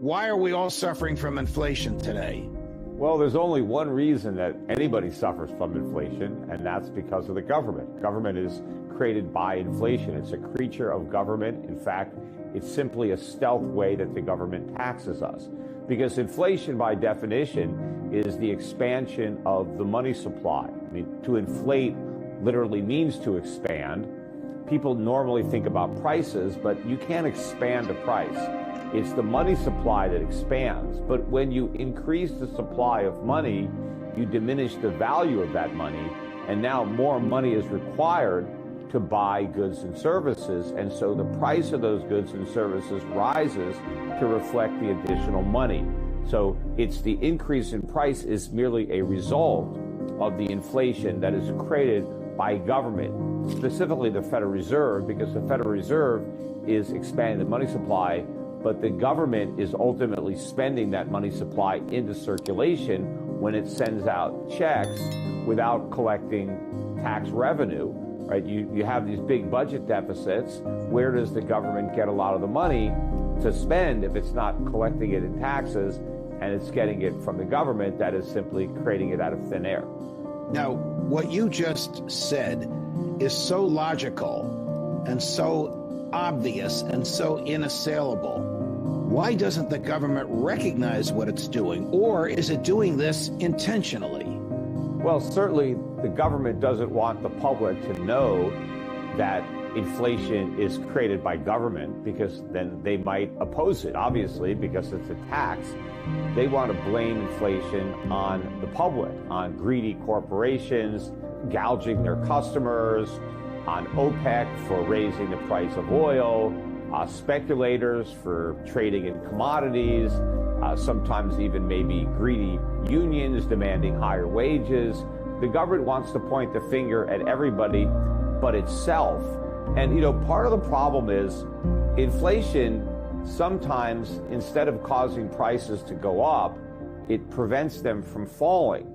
Why are we all suffering from inflation today? Well, there's only one reason that anybody suffers from inflation, and that's because of the government. Government is created by inflation. It's a creature of government. In fact, it's simply a stealth way that the government taxes us. Because inflation, by definition, is the expansion of the money supply. I mean, to inflate literally means to expand. People normally think about prices, but you can't expand a price. It's the money supply that expands. But when you increase the supply of money, you diminish the value of that money. And now more money is required to buy goods and services. And so the price of those goods and services rises to reflect the additional money. So it's the increase in price is merely a result of the inflation that is created by government, specifically the Federal Reserve, because the Federal Reserve is expanding the money supply, but the government is ultimately spending that money supply into circulation when it sends out checks without collecting tax revenue, right? You have these big budget deficits. Where does the government get a lot of the money to spend if it's not collecting it in taxes and it's getting it from the government that is simply creating it out of thin air? Now, what you just said is so logical and so obvious and so inassailable. Why doesn't the government recognize what it's doing? Or is it doing this intentionally? Well, certainly the government doesn't want the public to know that inflation is created by government, because then they might oppose it, obviously, because it's a tax. They want to blame inflation on the public, on greedy corporations gouging their customers, on OPEC for raising the price of oil, speculators for trading in commodities, sometimes even maybe greedy unions demanding higher wages. The government wants to point the finger at everybody but itself. And, part of the problem is inflation sometimes, instead of causing prices to go up, it prevents them from falling.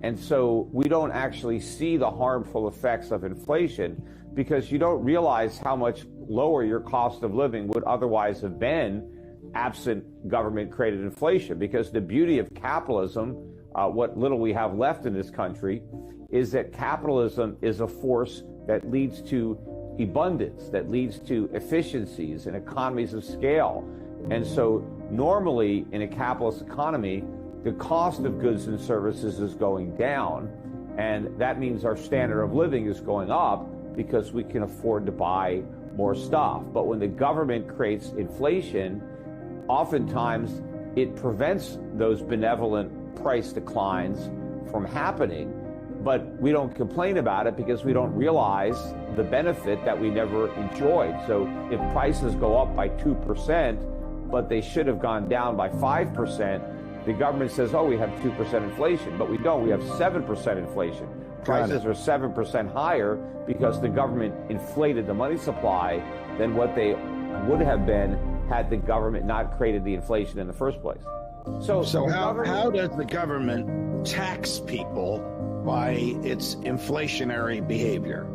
And so we don't actually see the harmful effects of inflation because you don't realize how much lower your cost of living would otherwise have been absent government-created inflation. Because the beauty of capitalism, what little we have left in this country, is that capitalism is a force that leads to abundance, that leads to efficiencies and economies of scale. And so normally in a capitalist economy, the cost of goods and services is going down, and that means our standard of living is going up because we can afford to buy more stuff. But when the government creates inflation, oftentimes it prevents those benevolent price declines from happening. But we don't complain about it because we don't realize the benefit that we never enjoyed. So if prices go up by 2%, but they should have gone down by 5%, the government says, oh, we have 2% inflation, but we don't. We have 7% inflation. Prices are 7% higher because the government inflated the money supply than what they would have been had the government not created the inflation in the first place. So how does the government tax people by its inflationary behavior?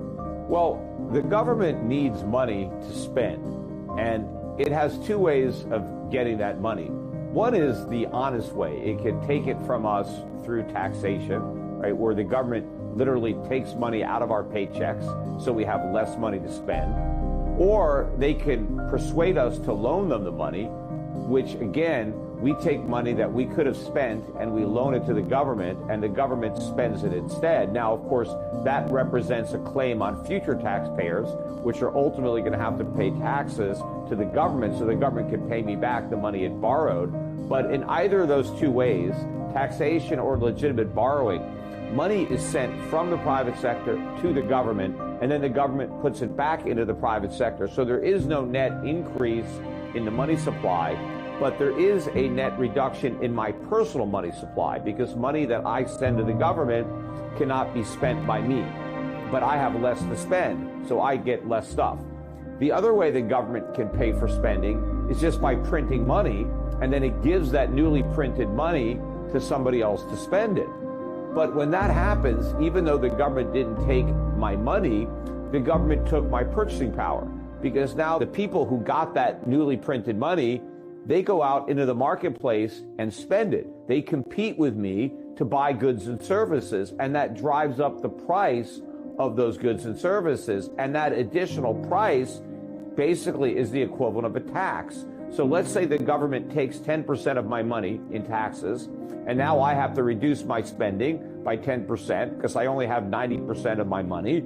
Well, the government needs money to spend, and it has two ways of getting that money. One is the honest way. It can take it from us through taxation, right, where the government literally takes money out of our paychecks so we have less money to spend. Or they can persuade us to loan them the money, which again, we take money that we could have spent and we loan it to the government, and the government spends it instead. Now, of course, that represents a claim on future taxpayers, which are ultimately going to have to pay taxes to the government so the government can pay me back the money it borrowed. But in either of those two ways, taxation or legitimate borrowing, money is sent from the private sector to the government, and then the government puts it back into the private sector. So there is no net increase in the money supply, but there is a net reduction in my personal money supply, because money that I send to the government cannot be spent by me, but I have less to spend, so I get less stuff. The other way the government can pay for spending is just by printing money, and then it gives that newly printed money to somebody else to spend it. But when that happens, even though the government didn't take my money, the government took my purchasing power, because now the people who got that newly printed money, they go out into the marketplace and spend it. They compete with me to buy goods and services, and that drives up the price of those goods and services. And that additional price basically is the equivalent of a tax. So let's say the government takes 10% of my money in taxes, and now I have to reduce my spending by 10% because I only have 90% of my money,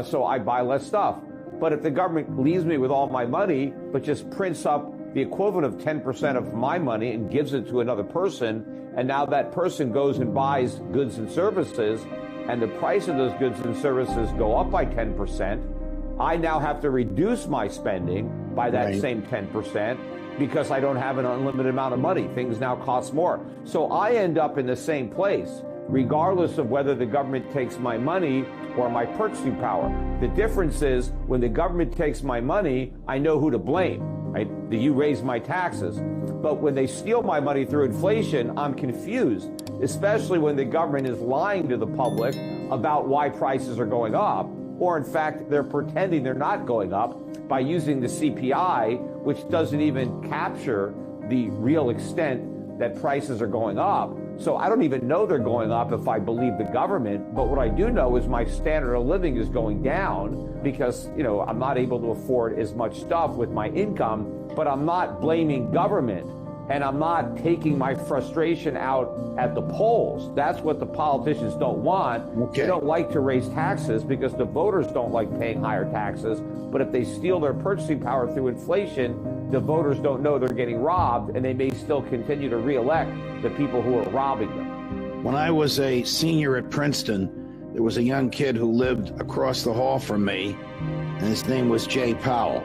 so I buy less stuff. But if the government leaves me with all my money, but just prints up the equivalent of 10% of my money and gives it to another person, and now that person goes and buys goods and services, and the price of those goods and services go up by 10%, I now have to reduce my spending by that same 10% because I don't have an unlimited amount of money. Things now cost more. So I end up in the same place, regardless of whether the government takes my money or my purchasing power. The difference is when the government takes my money, I know who to blame, right? You raise my taxes. But when they steal my money through inflation, I'm confused, especially when the government is lying to the public about why prices are going up, or in fact, they're pretending they're not going up by using the CPI, which doesn't even capture the real extent that prices are going up. So I don't even know they're going up if I believe the government. But what I do know is my standard of living is going down because, I'm not able to afford as much stuff with my income, but I'm not blaming government. And I'm not taking my frustration out at the polls. That's what the politicians don't want. Okay. They don't like to raise taxes because the voters don't like paying higher taxes. But if they steal their purchasing power through inflation, the voters don't know they're getting robbed, and they may still continue to reelect the people who are robbing them. When I was a senior at Princeton, there was a young kid who lived across the hall from me, and his name was Jay Powell.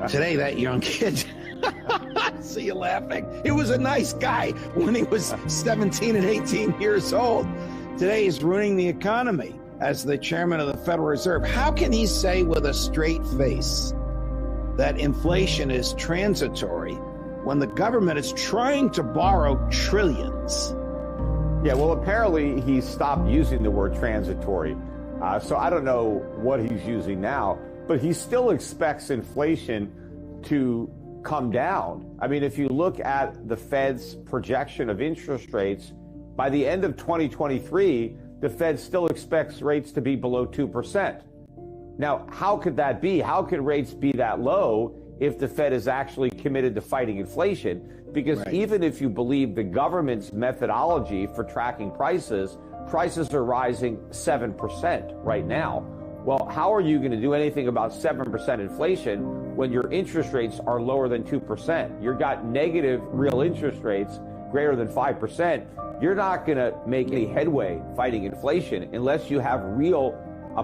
Today, that young kid... See you laughing. He was a nice guy when he was 17 and 18 years old. Today he's ruining the economy as the chairman of the Federal Reserve. How can he say with a straight face that inflation is transitory when the government is trying to borrow trillions? Yeah, well, apparently he stopped using the word transitory. So I don't know what he's using now, but he still expects inflation to come down. I mean, if you look at the Fed's projection of interest rates, by the end of 2023, the Fed still expects rates to be below 2%. Now, how could that be? How could rates be that low if the Fed is actually committed to fighting inflation? Because even if you believe the government's methodology for tracking prices, prices are rising 7% right now. Well, how are you going to do anything about 7% inflation when your interest rates are lower than 2%? You've got negative real interest rates greater than 5%. You're not going to make any headway fighting inflation unless you have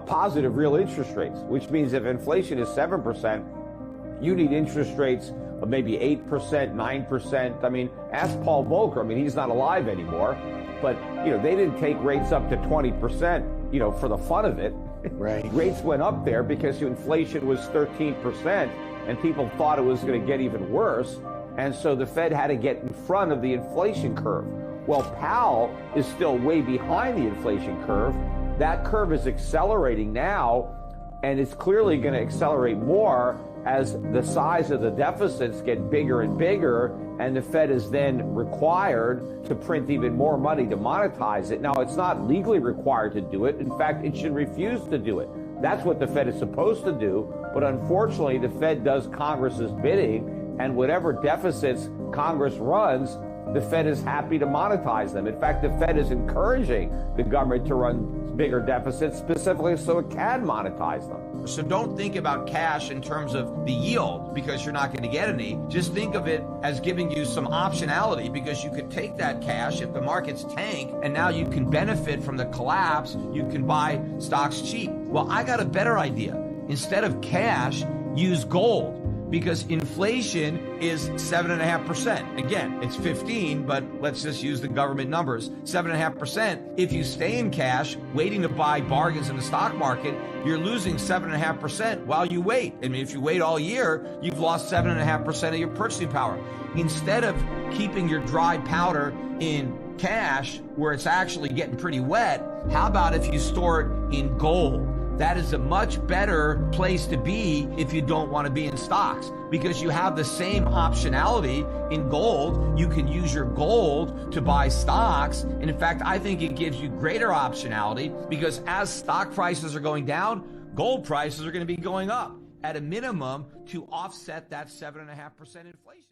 positive real interest rates, which means if inflation is 7%, you need interest rates of maybe 8%, 9%. I mean, ask Paul Volcker. I mean, he's not alive anymore, but, they didn't take rates up to 20%, for the fun of it. Right. Rates went up there because inflation was 13% and people thought it was going to get even worse. And so the Fed had to get in front of the inflation curve. Well, Powell is still way behind the inflation curve. That curve is accelerating now, and it's clearly going to accelerate more as the size of the deficits get bigger and bigger, and the Fed is then required to print even more money to monetize it. Now, it's not legally required to do it. In fact, it should refuse to do it. That's what the Fed is supposed to do. But unfortunately, the Fed does Congress's bidding, and whatever deficits Congress runs, the Fed is happy to monetize them. In fact, the Fed is encouraging the government to run bigger deficits specifically so it can monetize them. So don't think about cash in terms of the yield because you're not going to get any. Just think of it as giving you some optionality because you could take that cash if the markets tank and now you can benefit from the collapse. You can buy stocks cheap. Well, I got a better idea. Instead of cash, use gold. Because inflation is 7.5%. Again, it's 15, but let's just use the government numbers. 7.5%. If you stay in cash, waiting to buy bargains in the stock market, you're losing 7.5% while you wait. I mean, if you wait all year, you've lost 7.5% of your purchasing power. Instead of keeping your dry powder in cash, where it's actually getting pretty wet, how about if you store it in gold? that is a much better place to be if you don't want to be in stocks, because you have the same optionality in gold. You can use your gold to buy stocks. And in fact, I think it gives you greater optionality, because as stock prices are going down, gold prices are going to be going up at a minimum to offset that 7.5% inflation.